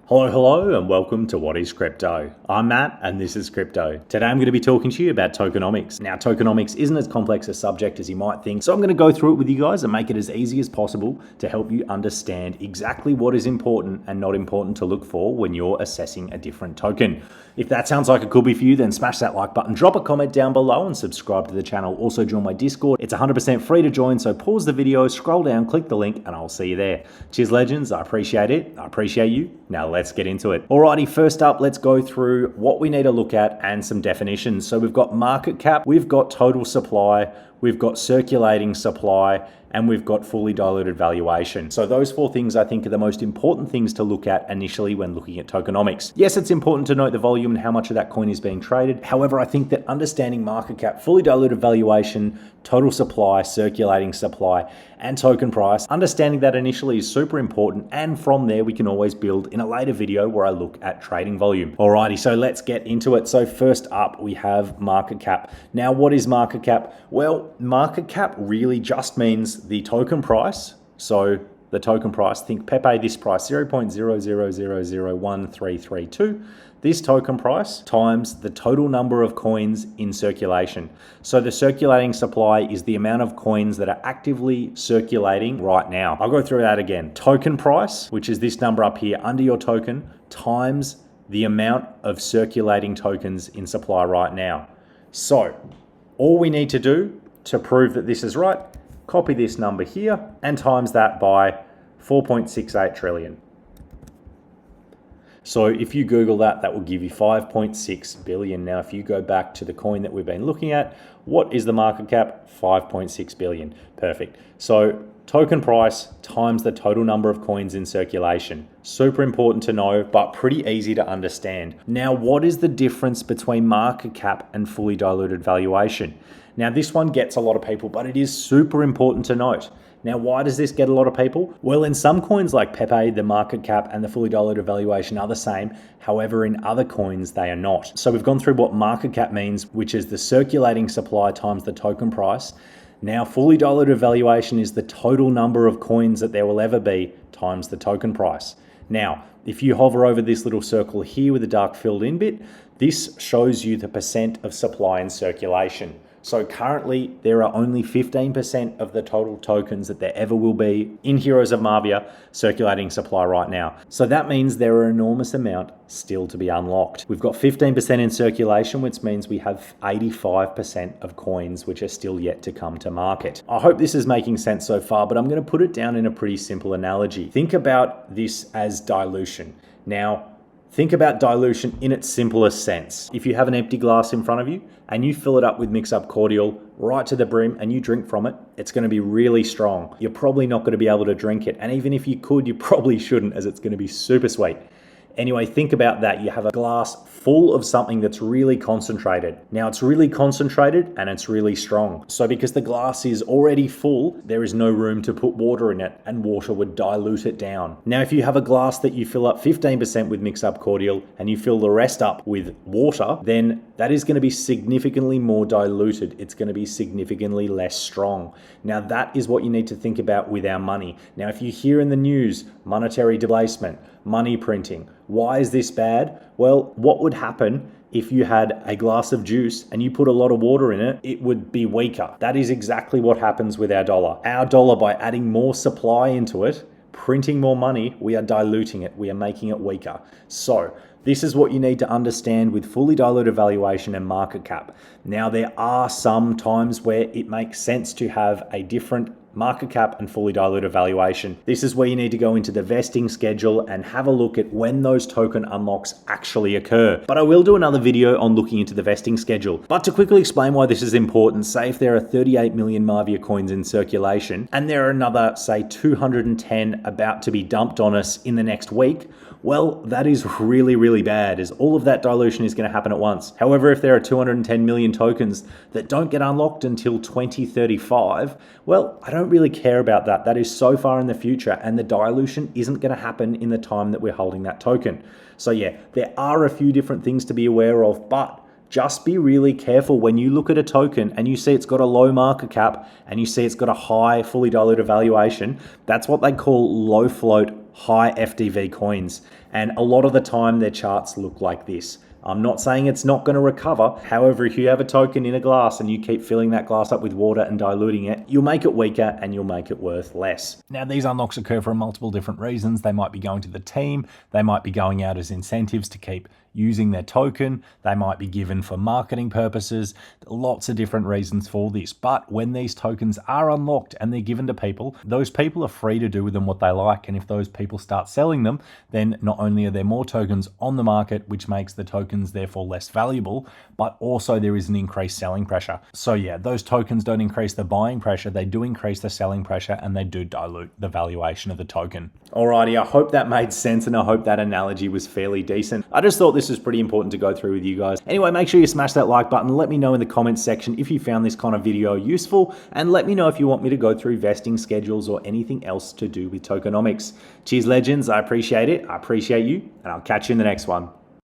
Hello, and welcome to What is Crypto? I'm Matt, and this is Crypto. Today I'm going to be talking to you about tokenomics. Now, tokenomics isn't as complex a subject as you might think, so I'm going to go through it with you guys and make it as easy as possible to help you understand exactly what is important and not important to look for when you're assessing a different token. If that sounds like it could be for you, then smash that like button, drop a comment down below, and subscribe to the channel. Also join my Discord. It's 100% free to join, so pause the video, scroll down, click the link, and I'll see you there. Cheers, legends. I appreciate it. I appreciate you. Now let's get into it. Alrighty, first up, let's go through what we need to look at and some definitions. So we've got market cap, we've got total supply, we've got circulating supply, and we've got fully diluted valuation. So those four things I think are the most important things to look at initially when looking at tokenomics. Yes, it's important to note the volume and how much of that coin is being traded. However, I think that understanding market cap, fully diluted valuation, total supply, circulating supply, and token price, understanding that initially is super important. And from there, we can always build in a later video where I look at trading volume. Alrighty, so let's get into it. So first up, we have market cap. Now, what is market cap? Well, market cap really just means the token price. So the token price, think Pepe, this price, 0.00001332. This token price times the total number of coins in circulation. So the circulating supply is the amount of coins that are actively circulating right now. I'll go through that again. Token price, which is this number up here under your token, times the amount of circulating tokens in supply right now. So all we need to do to prove that this is right, copy this number here and times that by 4.68 trillion. So if you Google that, that will give you 5.6 billion. Now, if you go back to the coin that we've been looking at, what is the market cap? 5.6 billion. Perfect. So token price times the total number of coins in circulation. Super important to know, but pretty easy to understand. Now, what is the difference between market cap and fully diluted valuation? Now, this one gets a lot of people, but it is super important to note. Now, why does this get a lot of people? Well, in some coins like Pepe, the market cap and the fully diluted valuation are the same. However, in other coins, they are not. So we've gone through what market cap means, which is the circulating supply times the token price. Now, fully diluted valuation is the total number of coins that there will ever be times the token price. Now, if you hover over this little circle here with the dark filled in bit, this shows you the percent of supply in circulation. So currently, there are only 15% of the total tokens that there ever will be in Heroes of Marvia circulating supply right now. So that means there are an enormous amount still to be unlocked. We've got 15% in circulation, which means we have 85% of coins which are still yet to come to market. I hope this is making sense so far, but I'm going to put it down in a pretty simple analogy. Think about this as dilution. Now, think about dilution in its simplest sense. If you have an empty glass in front of you and you fill it up with mix-up cordial right to the brim and you drink from it, it's going to be really strong. You're probably not going to be able to drink it. And even if you could, you probably shouldn't, as it's going to be super sweet. Anyway, think about that. You have a glass full of something that's really concentrated. Now, it's really concentrated and it's really strong. So because the glass is already full, there is no room to put water in it, and water would dilute it down. Now, if you have a glass that you fill up 15% with mix-up cordial and you fill the rest up with water, then that is going to be significantly more diluted. It's going to be significantly less strong. Now, that is what you need to think about with our money. Now, if you hear in the news, monetary displacement, money printing, why is this bad? Well, what would happen if you had a glass of juice and you put a lot of water in it? It would be weaker. That is exactly what happens with our dollar. Our dollar, by adding more supply into it, printing more money, we are diluting it. We are making it weaker. So this is what you need to understand with fully diluted valuation and market cap. Now, there are some times where it makes sense to have a different market cap and fully diluted valuation. This is where you need to go into the vesting schedule and have a look at when those token unlocks actually occur. But I will do another video on looking into the vesting schedule. But to quickly explain why this is important, say if there are 38 million Marvia coins in circulation and there are another, say, 210 about to be dumped on us in the next week, well, that is really, really bad, as all of that dilution is going to happen at once. However, if there are 210 million tokens that don't get unlocked until 2035, well, I don't really care about that. That is so far in the future, and the dilution isn't going to happen in the time that we're holding that token. So yeah, there are a few different things to be aware of, but just be really careful when you look at a token and you see it's got a low market cap and you see it's got a high fully diluted valuation. That's what they call low float high FDV coins. And a lot of the time their charts look like this. I'm not saying it's not going to recover. However, if you have a token in a glass and you keep filling that glass up with water and diluting it, you'll make it weaker and you'll make it worth less. Now, these unlocks occur for multiple different reasons. They might be going to the team. They might be going out as incentives to keep using their token. They might be given for marketing purposes. Lots of different reasons for this. But when these tokens are unlocked and they're given to people, those people are free to do with them what they like. And if those people start selling them, then not only are there more tokens on the market, which makes the tokens therefore less valuable, but also there is an increased selling pressure. So yeah, those tokens don't increase the buying pressure, they do increase the selling pressure, and they do dilute the valuation of the token. Alrighty, I hope that made sense and I hope that analogy was fairly decent. I just thought this was pretty important to go through with you guys. Anyway, make sure you smash that like button. Let me know in the comments section if you found this kind of video useful, and let me know if you want me to go through vesting schedules or anything else to do with tokenomics. Cheers, legends. I appreciate it. I appreciate you, and I'll catch you in the next one.